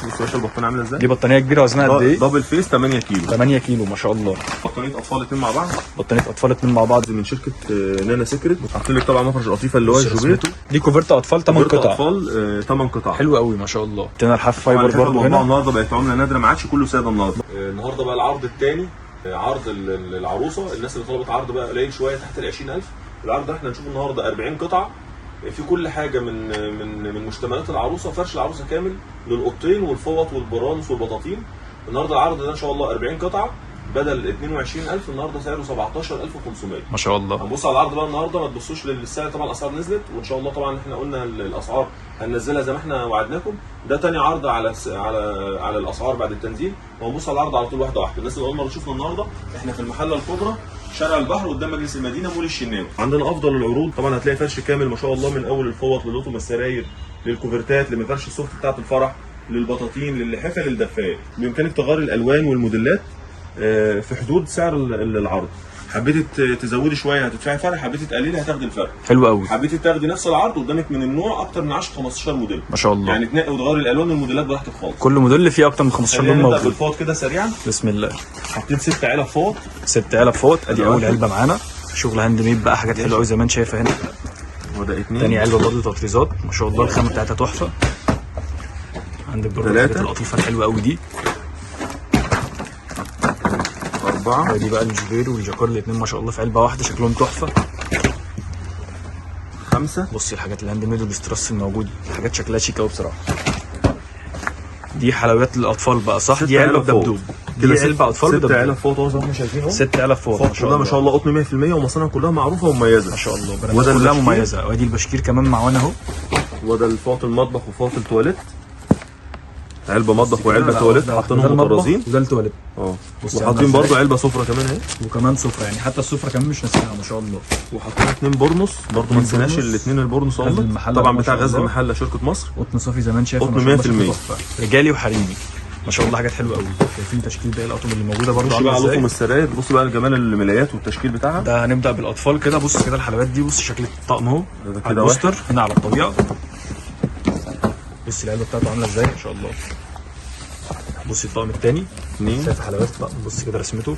بص يا باشا البطانيه عامله ازاي. دي بطانيه كبيره وزنها قد ايه؟ دبل فيس 8 كيلو. 8 كيلو ما شاء الله. بطانيه اطفال اتنين مع بعض. بطانيه اطفال اتنين مع بعض من شركه نانا سيكريت. حاطين لك طبعا مفرش قطيفه اللي هو الجوبير. دي كوفرت اطفال 8 قطع. اطفال 8 قطع. حلو قوي ما شاء الله. عندنا الحاف فايبر برضه هنا. النهارده بقت عمله نادره ما عادش كله ساده النهارده. النهارده بقى العرض الثاني، عرض العروسه. الناس اللي طلبت عرض بقى قليل شويه تحت ال 20000. العرض ده احنا هنشوف النهارده 40 قطعه في كل حاجه من مشتملات العروسه. فرش العروسه كامل للقطين والفوط والبرانس والبطاطين. النهارده العرض ده ان شاء الله 40 قطعه بدل 22000. النهارده سعره 17500 ما شاء الله. هنبص على العرض بقى النهارده، ما تبصوش للسعر طبعا، الاسعار نزلت وان شاء الله طبعا احنا قلنا الاسعار هننزلها زي ما احنا وعدناكم. ده تاني عرض على الاسعار بعد التنزيل، وهنبص على العرض على طول واحده واحده. الناس اللي اول مره تشوفنا النهارده احنا في المحله الكبرى شارع البحر قدام مجلس المدينه مول الشناوي. عندنا افضل العروض طبعا، هتلاقي فرش كامل ما شاء الله من اول الفوط للقطم السراير للكوفرتات لمفرش السوفت بتاعت الفرح للبطاطين للحفل للدفايات. بامكانك تغير الالوان والموديلات في حدود سعر العرض. حبيتي تزودي شويه هتدفعي فرق، حبيتي تقللي هتاخدي الفرق. حلو قوي. حبيتي تاخدي نفس العرض قدامك من النوع اكتر من 10 15 موديل ما شاء الله. يعني تنقي وتغيري الالوان والموديلات براحتك خالص. كل موديل فيه اكتر من 15 لون موجود. بالفوط كده سريعا. بسم الله. حاطين 6 علب فوط. 6 علب فوط. ادي اول علبه معانا، شغل هاند ميد بقى، حاجات حلوه قوي زي ما انت شايفه هنا. وده 2. تاني علبه برضه تطريزات ما شاء الله، الخامه بتاعتها تحفه. عندك برضه الحاجات اللطيفه الحلوه قوي دي. 4. ادي بقى الجوبير والجاكار الاثنين ما شاء الله في علبه واحده، شكلهم تحفه. 5. بصي الحاجات الهاند ميد والاستراس الموجود، حاجات شكلها شيك قوي بصراحه. دي حلويات للاطفال بقى صح؟ دي علبه بدبدوب. دي علبه اطفال بدبدوب. 6 علب فوط اهو زي ما احنا شايفين اهو. 6 علب فوط ما شاء الله. ما شاء الله قطن 100% ومصانع كلها معروفه ومميزه ما شاء الله. براندات كلها مميزه. وادي البشكير كمان معانا اهو. وده الفوط المطبخ وفوط التواليت. علبه مطبخ وعلبه تواليت حاطينهم مطرزين. وده التواليت. وحاطين برضو علبه سفره كمان اهي. وكمان سفره، يعني حتى السفره كمان مش ناسينها ما شاء الله. وحاطين 2 بورنوس برضو ما نسيناش الاثنين البورنوس طبعا بتاع غزل المحله شركه مصر. قطن صافي زي ما انت شايف. قطن 100% رجالي وحريمي ما شاء الله، حاجات حلوه قوي. شايفين تشكيل باقي الاطقم اللي موجوده برضه. بص بقى على الاطقم السراير، بص بقى الجمال الملايات والتشكيل بتاعها. ده هنبدا بالاطفال كده. بص كده الحلويات دي، بص شكل الطقم اهو على البوستر هنا على الطبيعه. بص العلبه بتاعته عامله ازاي ما شاء الله. بص الطقم الثاني 2. شايف حلويات الطقم، بص كده رسمته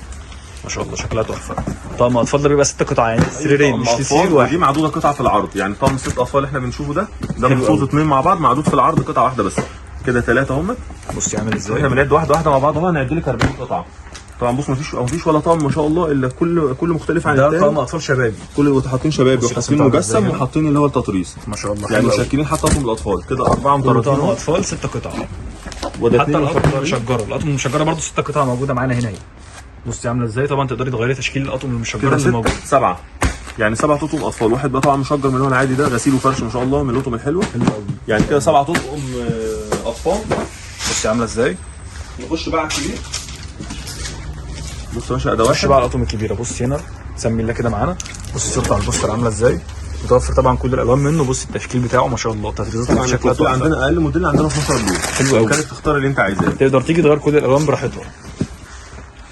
ما شاء الله شكلها تحفه. طقم اطفال ده بيبقى 6 قطع يعني سريرين مش سرير واحد. دي معدوده قطعه في العرض، يعني طقم 6 اطفال اللي احنا بنشوفه ده مخصوص 2 مع بعض معدود في العرض قطعه واحده بس. كده 3 هم. بص يعمل ازاي. احنا بنعد واحده واحده مع بعض اهو. هنعد لك 40 قطعه طبعا. بص مفيش ولا طقم ما شاء الله الا كل مختلف عن الثاني. ده طقم اطفال شبابي. كل حاطين شبابي وحاطين مجسم وحاطين اللي هو التطريز ما شاء الله. يعني مشكلين حتى طقم الاطفال كده 4 مطرزين. طقم اطفال 6 قطع. وده حتى الاطقم المشجره. الاطقم المشجره برضه 6 قطع موجوده معانا هنا اهي. بصي عامله ازاي. طبعا تقدري تغيري تشكيل الاطقم المشجره اللي موجوده. 7 يعني 7 اطقم اطفال. واحد بقى طبعا مشجر من اللي هو العادي ده، غسيل وفرش ما شاء الله من الاطقم الحلوه. حلو قوي. يعني كده 7 اطقم اطفال. بصي عامله ازاي. نخش بقى على الكبير. بص يا باشا ادوات. نخش بقى على الاطقم الكبيره. بص هنا سمي الله كده معانا. بص صورته على البوستر عامله ازاي. متوفر طبعا كل الالوان منه. بص التشكيل بتاعه ما شاء الله. تطريزات اللي شكلها تحفه. عندنا اقل موديل عندنا 12 لون. حلو قوي. ممكن تختار اللي انت عايزاه. تقدر تيجي تغير كل الالوان براحتها.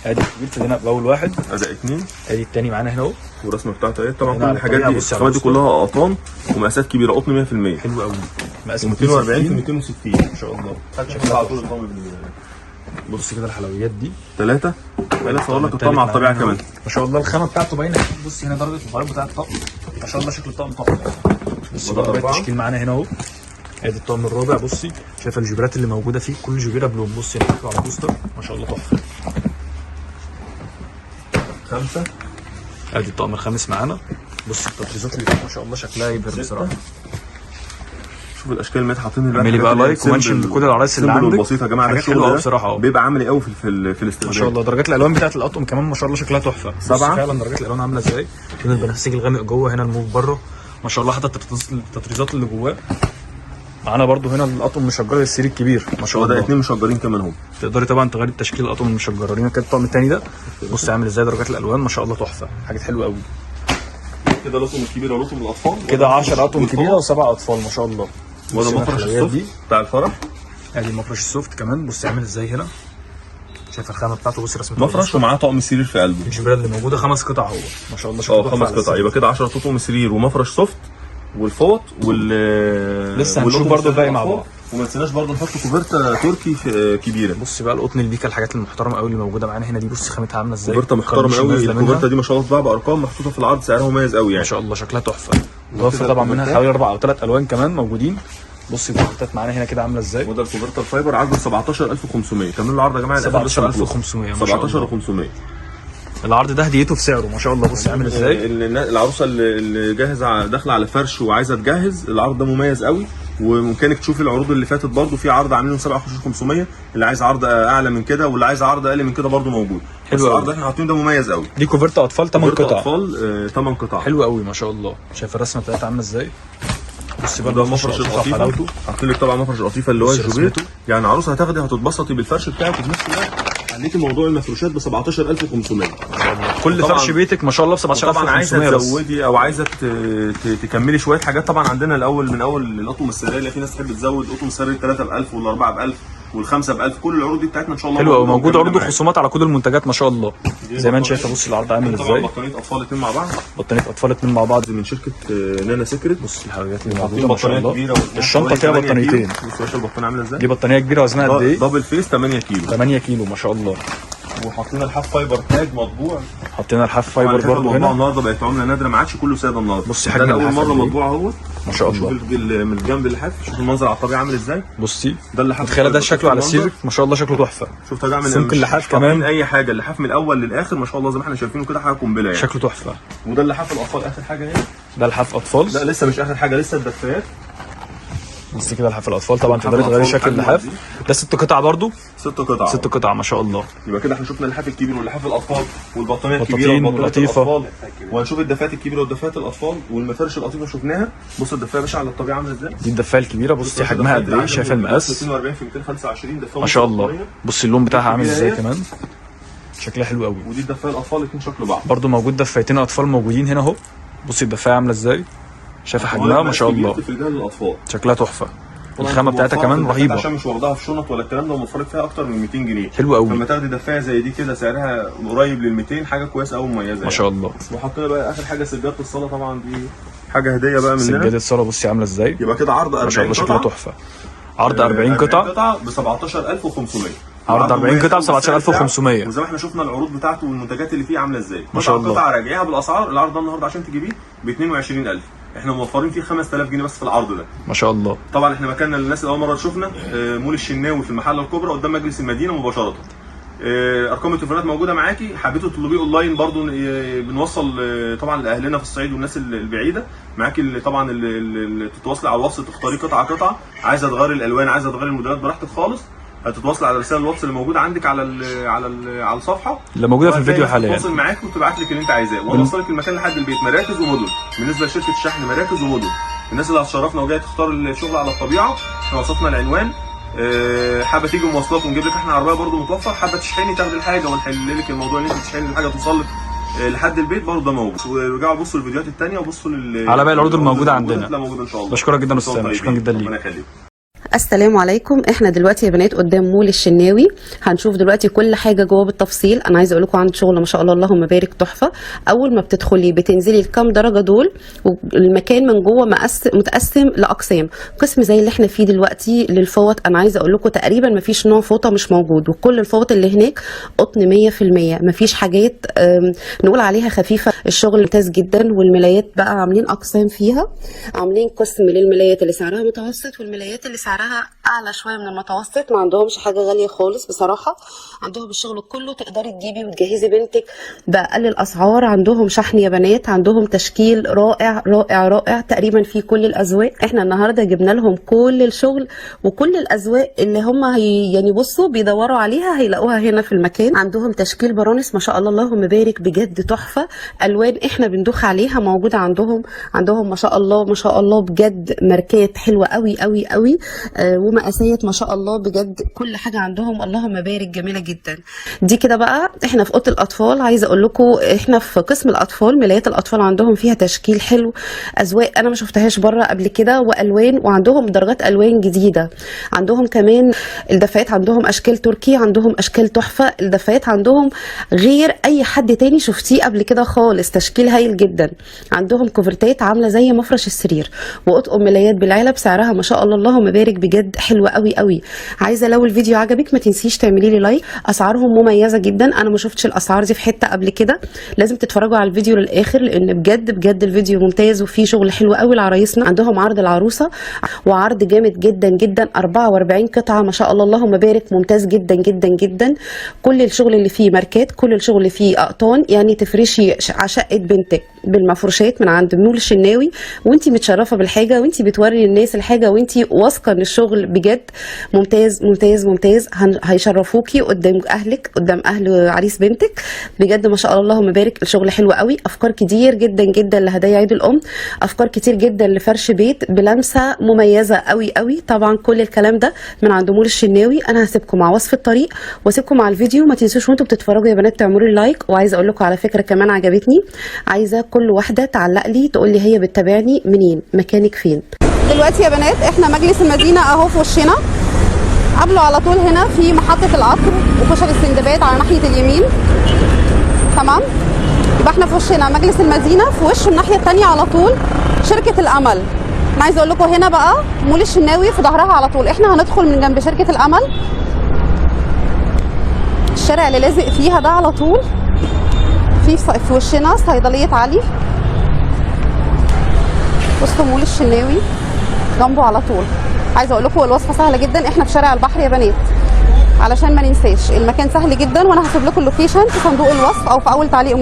ادي الكبير هنا باول واحد. ادي 2. ادي الثاني معانا هنا اهو. والرسمه بتاعته اهي. طبعا كل الحاجات دي الخامات دي كلها قطن ومقاسات كبيره قطن 100%. حلو قوي. مقاس 240 في 260 ما شاء الله. شكلها على طول الطقم. بص كده الحلويات دي 3. انا صور لك الطقم على الطبيعه كمان ما شاء الله. الخامه بتاعته باينه. بص هنا درجه الغيار بتاع الطقم ما شاء الله. شكل الطقم تحفه. بص بقى التشكيل معانا هنا اهو. ادي الطقم الرابع. بصي شايفه الجبيرات اللي موجوده فيه، كل جبيره بلون. بصي هنا على البوستر ما شاء الله تحفه. 5. ادي الطقم الخامس معانا. بص التطريزات اللي ما شاء الله شكلها يبهر بصراحه. شوف الاشكال اللي حاطين. اعملي بقى لايك ومنشن لكل العرايس اللي عندك. بسيطه يا جماعه. ده حلوه بصراحه. بيبقى عملي قوي في الاستخدام ما شاء الله. درجات الالوان بتاعت الاطقم كمان ما شاء الله شكلها تحفه. 7. فعلا درجات الالوان عامله ازاي. هنا البنفسجي الغامق جوه، هنا الموف بره ما شاء الله. حتى التطريزات اللي جواه معانا برده. هنا الاطقم مشجره للسرير الكبير ما شاء الله. ده 2 مشجرين كمان هم. تقدري طبعا تغيري التشكيل الاطقم المشجره. هنا كده الطقم الثاني ده بص عامل ازاي. درجات الالوان ما شاء الله تحفه. حاجات حلوه قوي. كده الاطقم الكبيره والاطقم الاطفال. كده 10 اطقم كبيره و7 اطفال ما شاء الله. وده مفرش السوفت بتاع الفرح. ادي مفرش السوفت كمان. بص عامل ازاي هنا. شايف الخامه بتاعته. بص رسمته مفرش ومعاه طقم السرير في قلبه. الجبيره اللي موجوده 5 قطع هو ما شاء الله. شكله 5 قطع. يبقى كده 10 طقم سرير ومفرش سوفت والفوط لسه هنشوف برضه الباقي مع بعض. وما نسيناش برضه نحط كوفرتا تركي كبيره. بص بقى القطن البيكا، الحاجات المحترمه قوي اللي موجوده معانا هنا دي، بص خامتها عامله ازاي. كوفرتا محترمه قوي. الكوفرتا دي ما شاء الله تتباع بارقام، محطوطه في العرض سعرها مميز قوي يعني ما شاء الله، شكلها تحفه. متوفر طبعا منها حوالي 4 أو 3 الوان كمان موجودين. بص الكوفرتات معانا هنا كده عامله ازاي. وده الكوفرتا الفايبر عرضه 17500. كملوا العرض يا جماعه. 17500 17500. العرض ده هديته في سعره ما شاء الله. بص عامل ازاي. العروسه اللي جاهزه داخله على فرش وعايزه تجهز، العرض ده مميز قوي. وممكنك تشوفي العروض اللي فاتت برضو، في عرض عاملينه 17500، اللي عايز عرض اعلى من كده واللي عايز عرض اقل من كده برضو موجود. حلو العرض اللي احنا حاطينه ده مميز قوي. دي كوفرتا اطفال 8 قطع. اطفال 8 قطع. حلو قوي ما شاء الله. شايف الرسمه بتاعتها عامله ازاي. بص بقى ده مفرش القطيفه، حاطين لك طبعا مفرش القطيفه اللي هو الجوبير. يعني عروسه هتاخدي هتتبسطي بالفرش بتاعك، وفي نفس الوقت عليكي موضوع المفروشات ب 17500. كل فرش بيتك ما شاء الله ب 17500. طبعا عايزه تزودي او عايزه تكملي شويه حاجات. طبعا عندنا الاول من اول الاطقم السريه، في ناس تحب تزود اطقم سري 3 ب 1000 وال4 ب 1000 وال5 ب 1000. كل العروض دي بتاعتنا ان شاء الله حلوه قوي. موجود عروض وخصومات على كل المنتجات ما شاء الله زي ما انت شايفه. بص العرض عامل ازاي. بطانيه اطفال 2 مع بعض. بطانيه اطفال 2 مع بعض من شركه نانا سيكريت. بص الحاجات اللي موجوده ما شاء الله. الشنطه فيها بطانيتين. بص يا باشا البطانيه عامله ازاي. دي بطانيه كبيره وزنها قد ايه؟ دبل فيس 8 كيلو. 8 كيلو ما شاء الله. وحاطين الحاف فايبر تاج مطبوع. حطينا الحاف فايبر برضه هنا. النهارده بقت عمله نادره، ما عادش كله ساده النهارده. بص حجم اول مره مطبوع اهو ما شاء الله. شوف من الجنب اللحاف، شوف المنظر على الطبيعه عامل ازاي. بصي ده اللحاف. متخيله ده شكله على السيرك ما شاء الله، شكله تحفه. شفت ده عامل سمك اللحاف كمان اي حاجه. اللحاف من الاول للاخر ما شاء الله زي ما احنا شايفينه كده، حاجه قنبله يعني. شكله تحفه. وده اللحاف الاطفال اخر حاجه هنا. ده لحاف اطفال. لا لسه مش اخر حاجه، لسه الدفايات. بص كده لحاف الاطفال. طبعا تقدري تغيري شكل اللحاف. ده 6 قطع برضه. 6 قطع. 6 قطع ما شاء الله. يبقى كده احنا شفنا اللحاف الكبير واللحاف الاطفال والبطانيه الكبيره والبطانيه الاطفال، وهنشوف الدفايات الكبيره والدفايات الاطفال والمفارش القطيفه شفناها. بص الدفايه يا باشا على الطبيعه عامله ازاي. دي الدفايه الكبيره. بصي حجمها قد ايه. شايفه المقاس 240 في 225 دفايه ما شاء الله. بص اللون بتاعها عامل ازاي كمان، شكلها حلو قوي. ودي الدفايه الاطفال الاثنين شكل بعض. برضو موجود دفايتين اطفال موجودين هنا اهو. بصي الدفايه عامله ازاي، شايفه حجمها ما شاء الله. شكلها تحفه. الخامه بتاعتها كمان رهيبه، عشان مش واخداها في شنط ولا الكلام ده، ومفرق فيها اكتر من 200 جنيه. حلو قوي. لما تاخدي دفايه زي دي كده سعرها قريب لل 200، حاجه كويسه قوي مميزه ما شاء الله. وحطينا بقى اخر حاجه سجاده الصلاه، طبعا دي حاجه هديه بقى مننا. سجاده الصلاه بصي عامله ازاي. يبقى كده عرض 40 ما شاء الله شكلها تحفه. عرض 40 قطعه ب 17500. عرض 40 قطعه ب 17500. وزي ما احنا شفنا العروض بتاعته والمنتجات اللي فيه عامله ازاي. ما شاء الله. قطعه راجعيها بالاسعار. العرض ده النهارده عشان تجيبيه ب 22000. احنا موفرين فيه 5000 جنيه بس في العرض ده. ما شاء الله. طبعا احنا مكاننا للناس اللي اول مره تشوفنا مول الشناوي في المحله الكبرى قدام مجلس المدينه مباشره. ارقام التليفونات موجوده معاكي. حبيتوا تطلبيه اونلاين برضو بنوصل طبعا لاهلنا في الصعيد والناس البعيده معاكي. طبعا اللي تتواصلي على الواتس تختاري قطعه. عايزه تغيري الالوان، عايزه تغيري الموديلات براحتك خالص. هتتواصل على رسائل الواتس اللي موجوده عندك على الصفحه اللي موجوده في الفيديو حاليا. تتواصل معاك وتبعت لك اللي انت عايزاه، ونوصلك المكان لحد البيت. مراكز ومدن. بالنسبه لشركه الشحن مراكز ومدن. الناس اللي هتشرفنا وجايه تختار الشغل على الطبيعه، احنا وصفنا العنوان. حابه تيجي مواصلات ونجيب لك احنا عربيه برده متوفر. حابه تشحني تاخدي الحاجه ونحل لك الموضوع ان انت تشحني الحاجه توصل لك لحد البيت برضه ده موجود. ورجعوا بصوا الفيديوهات الثانيه وبصوا على باقي العروض الموجوده عندنا. لا موجوده ان شاء الله. بشكرك جدا استاذ سامي، شكرا جدا ليك. السلام عليكم. احنا دلوقتي يا بنات قدام مول الشناوي. هنشوف دلوقتي كل حاجه جوه بالتفصيل. انا عايزه اقول لكم عندي شغل ما شاء الله اللهم بارك تحفه. اول ما بتدخلي بتنزلي الكام درجه دول، والمكان من جوه متقسم لاقسام. قسم زي اللي احنا فيه دلوقتي للفوط، انا عايزه اقول لكم تقريبا ما فيش نوع فوطه مش موجود، وكل الفوط اللي هناك قطن 100%. ما فيش حاجات نقول عليها خفيفه. الشغل ممتاز جدا. والملايات بقى عاملين اقسام فيها. عاملين قسم للملايات اللي سعرها متوسط، والملايات اللي سعرها اعلى شويه من المتوسط. ما عندهمش حاجه غاليه خالص بصراحه. عندهم الشغل كله تقدري تجيبي وتجهزي بنتك باقل الاسعار. عندهم شحن يا بنات، عندهم تشكيل رائع رائع رائع تقريبا في كل الاذواق. احنا النهارده جبنا لهم كل الشغل وكل الاذواق اللي هم يعني بصوا بيدوروا عليها هيلاقوها هنا في المكان. عندهم تشكيل برانس ما شاء الله اللهم بارك بجد تحفه. الوان احنا بندوخ عليها موجوده عندهم ما شاء الله ما شاء الله بجد. ماركات حلوه قوي قوي قوي. ومقاسات ما شاء الله بجد. كل حاجه عندهم اللهم بارك جميله جدا. دي كده بقى احنا في اوضه الاطفال. عايزه اقول لكم احنا في قسم الاطفال. ملايات الاطفال عندهم فيها تشكيل حلو، اذواق انا ما شفتهاش بره قبل كده، والوان. وعندهم درجات الوان جديده. عندهم كمان الدفايات، عندهم اشكال تركي، عندهم اشكال تحفه. الدفايات عندهم غير اي حد تاني شفتيه قبل كده خالص. تشكيل هايل جدا. عندهم كوفرتات عامله زي مفرش السرير، واطقم ملايات بالعلب سعرها ما شاء الله اللهم بارك بجد حلوه قوي قوي. عايزه لو الفيديو عجبك ما تنسيش تعملي لي لايك. اسعارهم مميزه جدا، انا ما شفتش الاسعار دي في حته قبل كده. لازم تتفرجوا على الفيديو للاخر لان بجد بجد الفيديو ممتاز وفيه شغل حلو قوي لعرايسنا. عندهم عرض العروسه، وعرض جامد جدا جدا، 44 قطعه ما شاء الله اللهم بارك، ممتاز جدا جدا جدا. كل الشغل اللي فيه ماركات، كل الشغل اللي فيه اقطان، يعني تفرشي شقه بنتك بالمفروشات من عند مول الشناوي وانتي متشرفه بالحاجه، وانتي بتوري الناس الحاجه، وانتي واثقه ان الشغل بجد ممتاز ممتاز ممتاز. هيشرفوكي قدام اهلك، قدام اهل عريس بنتك. بجد ما شاء الله اللهم بارك، الشغل حلو قوي. افكار كتير جدا جدا لهدايا عيد الام، افكار كتير جدا لفرش بيت بلمسه مميزه قوي قوي. طبعا كل الكلام ده من عند مول الشناوي. انا هسيبكم مع وصف الطريق واسيبكم مع الفيديو. ما تنسوش وانتوا بتتفرجوا يا بنات تعملوا لي لايك. وعايزه اقول لكم على فكره كمان عجبتني، عايزه كل واحده تعلق لي تقول لي هي بتتابعني منين، مكانك فين. دلوقتي يا بنات احنا مجلس المدينه اهو في وشنا، قبله على طول هنا في محطه القطر وكشري السندباد على ناحيه اليمين. تمام، يبقى احنا في وشنا مجلس المدينه، في وشه الناحيه الثانيه على طول شركه الامل. انا عايزه اقول لكم هنا بقى مول الشناوي في ظهرها على طول. احنا هندخل من جنب شركه الامل، الشارع اللي لازق فيها ده على طول في وشنا صيدليه علي، وسط مول الشناوي جنبه على طول. عايزه اقول لكم الوصفه سهله جدا، احنا في شارع البحر يا بنات علشان ما ننساش. المكان سهل جدا، وانا هسيب لكم اللوكيشن في صندوق الوصف او في اول تعليق